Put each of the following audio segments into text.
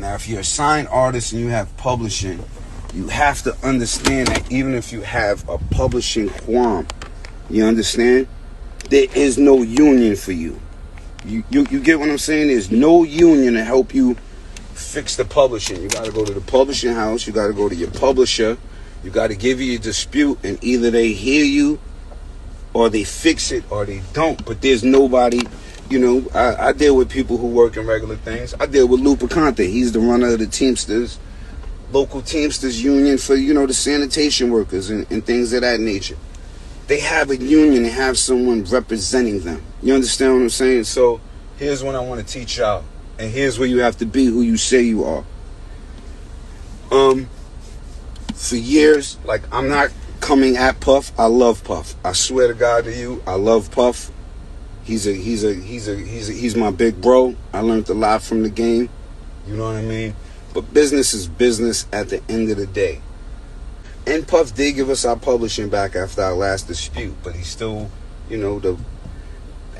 Now, if you're a signed artist and you have publishing, you have to understand that even if you have a publishing qualm, you understand? There is no union for you. You get what I'm saying? There's no union to help you fix the publishing. You got to go to the publishing house. You got to go to your publisher. You got to give you a dispute, and either they hear you or they fix it or they don't. But there's nobody, you know, I deal with people who work in regular things. I deal with Lupacante. He's the runner of the Teamsters, local Teamsters union for, you know, the sanitation workers and things of that nature. They have a union. They have someone representing them. You understand what I'm saying? So here's what I want to teach y'all. And here's where you have to be who you say you are. For years, like, I'm not coming at Puff. I love Puff. I swear to God to you, I love Puff. He's my big bro. I learned a lot from the game. You know what I mean? But business is business at the end of the day. And Puff did give us our publishing back after our last dispute, but he still, you know,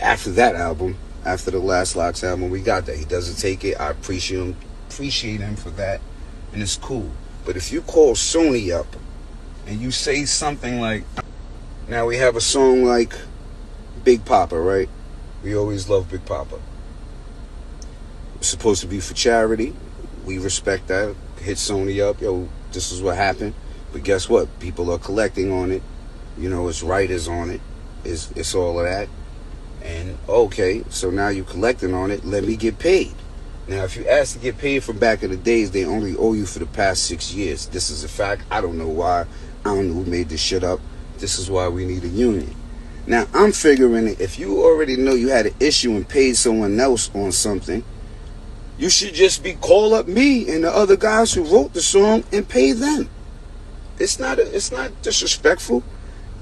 after that album, after the Last Locks album, we got that. He doesn't take it. I appreciate him for that, and it's cool. But if you call Sony up and you say something like, now we have a song like Big Papa, right? We always love Big Papa. It's supposed to be for charity. We respect that. Hit Sony up. Yo, this is what happened. But guess what? People are collecting on it. You know, it's writers on it. It's all of that. And okay, so now you're collecting on it. Let me get paid. Now, if you ask to get paid from back in the days, they only owe you for the past 6 years. This is a fact. I don't know why. I don't know who made this shit up. This is why we need a union. Now, I'm figuring it. If you already know you had an issue and paid someone else on something, you should just call up me and the other guys who wrote the song and pay them. It's not disrespectful,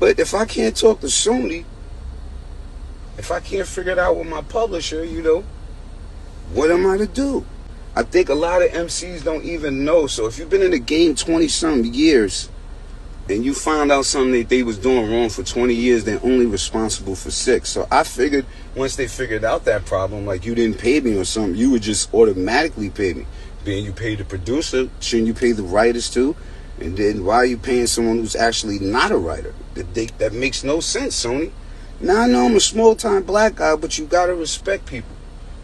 but if I can't talk to Sony, if I can't figure it out with my publisher, you know, what am I to do? I think a lot of MCs don't even know. So if you've been in the game 20-something years and you found out something that they was doing wrong for 20 years, they're only responsible for 6. So I figured once they figured out that problem, like you didn't pay me or something, you would just automatically pay me. Being you paid the producer, shouldn't you pay the writers too? And then why are you paying someone who's actually not a writer? That makes no sense, Sony. Now, I know I'm a small-time black guy, but you got to respect people.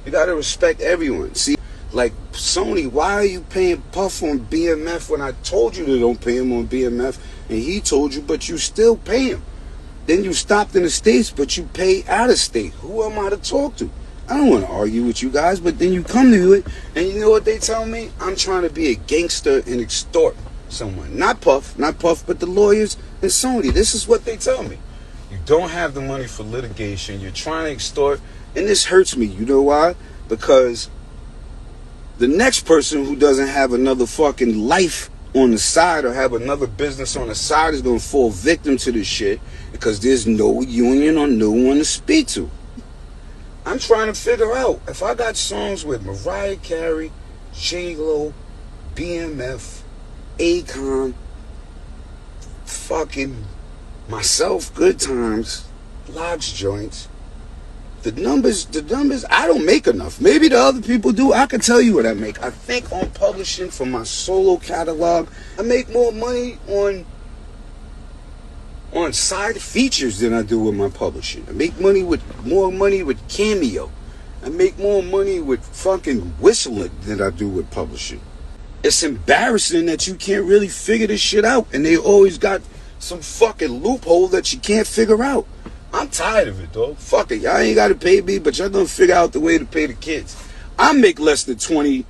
You got to respect everyone. See, like, Sony, why are you paying Puff on BMF when I told you to don't pay him on BMF, and he told you, but you still pay him? Then you stopped in the States, but you pay out of state. Who am I to talk to? I don't want to argue with you guys, but then you come to it, and you know what they tell me? I'm trying to be a gangster and extort someone. Not Puff, but the lawyers and Sony. This is what they tell me. You don't have the money for litigation. You're trying to extort. And this hurts me. You know why? Because the next person who doesn't have another fucking life on the side or have another business on the side is going to fall victim to this shit because there's no union or no one to speak to. I'm trying to figure out if I got songs with Mariah Carey, J-Lo, BMF, Akon, fucking myself, Good Times, Lodge Joints. The numbers, I don't make enough. Maybe the other people do. I can tell you what I make. I think on publishing for my solo catalog, I make more money on side features than I do with my publishing. I make more money with Cameo. I make more money with fucking whistling than I do with publishing. It's embarrassing that you can't really figure this shit out, and they always got some fucking loophole that you can't figure out. I'm tired of it, dog. Fuck it. Y'all ain't got to pay me, but y'all gonna figure out the way to pay the kids. I make less than 20.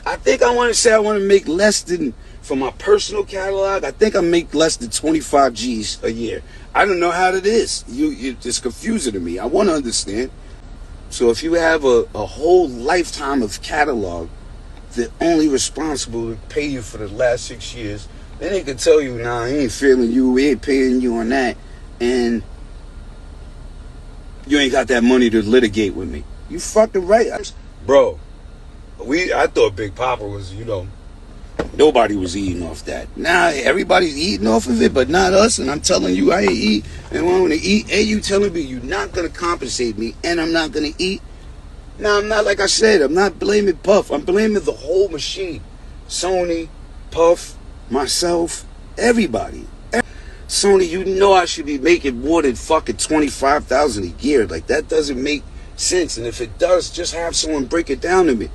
I think I want to say I want to make less than, for my personal catalog, I think I make less than 25 G's a year. I don't know how that is. It's confusing to me. I want to understand. So if you have a whole lifetime of catalog, they're only responsible to pay you for the last 6 years. Then they can tell you, nah, I ain't feeling you, we ain't paying you on that, and you ain't got that money to litigate with me. You fucking right. Bro, I thought Big Papa was, you know, nobody was eating off that. Now everybody's eating off of it, but not us, and I'm telling you I ain't eat, and I want to eat, and you telling me you're not going to compensate me, and I'm not going to eat. Now, I'm not, like I said, I'm not blaming Puff. I'm blaming the whole machine. Sony, Puff, myself, everybody. Sony, you know I should be making more than fucking $25,000 a year. Like, that doesn't make sense. And if it does, just have someone break it down to me.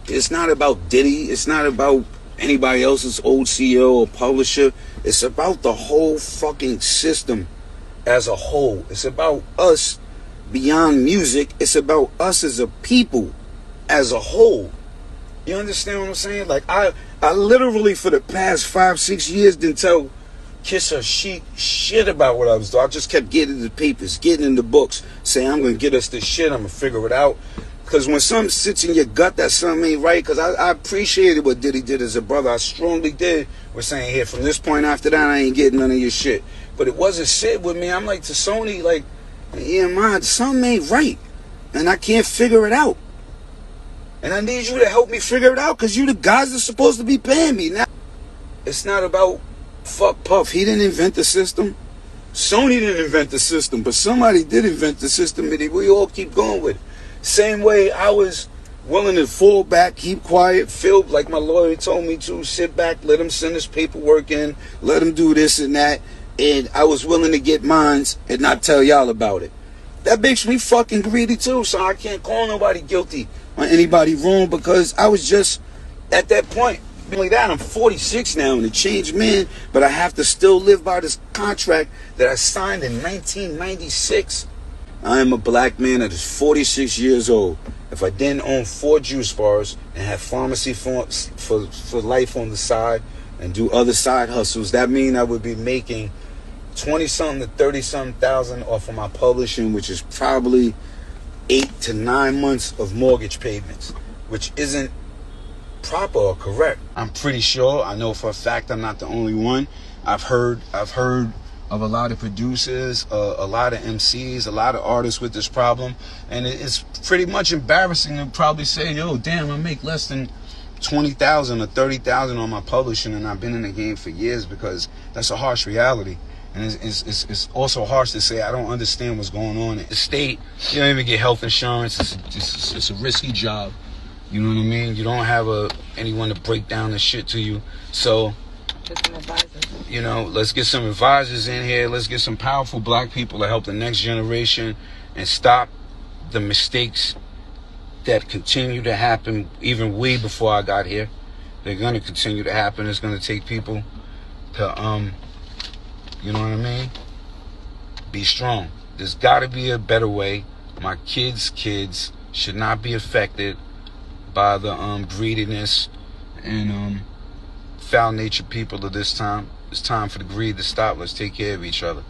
It's not about Diddy. It's not about anybody else's old CEO or publisher. It's about the whole fucking system as a whole. It's about us beyond music. It's about us as a people as a whole. You understand what I'm saying? Like, I literally for the past 5-6 years didn't tell Kiss or shit about what I was doing. I just kept getting the papers, getting in the books, saying I'm gonna get us this shit, I'm gonna figure it out. Because when something sits in your gut that something ain't right, because I appreciated what Diddy did as a brother, I strongly did. We're saying, here, from this point after that, I ain't getting none of your shit. But it wasn't sit with me. I'm like to Sony, like, yeah, man, something ain't right, and I can't figure it out. And I need you to help me figure it out, because you the guys that's supposed to be paying me. Now, it's not about fuck Puff. He didn't invent the system. Sony didn't invent the system, but somebody did invent the system, and we all keep going with it. Same way I was willing to fall back, keep quiet, feel like my lawyer told me to, sit back, let him send his paperwork in, let him do this and that, and I was willing to get mines and not tell y'all about it. That makes me fucking greedy too, so I can't call nobody guilty or anybody wrong, because I was just at that point. Like that, I'm 46 now and a changed man, but I have to still live by this contract that I signed in 1996. I am a black man that is 46 years old. If I didn't own 4 juice bars and have pharmacy for life on the side and do other side hustles, that means I would be making 20-something to 30-something thousand off of my publishing, which is probably 8 to 9 months of mortgage payments, which isn't proper or correct. I'm pretty sure, I know for a fact I'm not the only one. I've heard of a lot of producers, a lot of MCs, a lot of artists with this problem, and it's pretty much embarrassing to probably say, yo, damn, I make less than $20,000 or $30,000 on my publishing, and I've been in the game for years, because that's a harsh reality. And it's also harsh to say I don't understand what's going on in the state. You don't even get health insurance. It's a risky job. You know what I mean? You don't have anyone to break down the shit to you. So, get some advisors. You know, let's get some advisors in here. Let's get some powerful black people to help the next generation and stop the mistakes that continue to happen even way before I got here. They're going to continue to happen. It's going to take people to, you know what I mean? Be strong. There's got to be a better way. My kids' should not be affected by the greediness and foul-natured people of this time. It's time for the greed to stop. Let's take care of each other.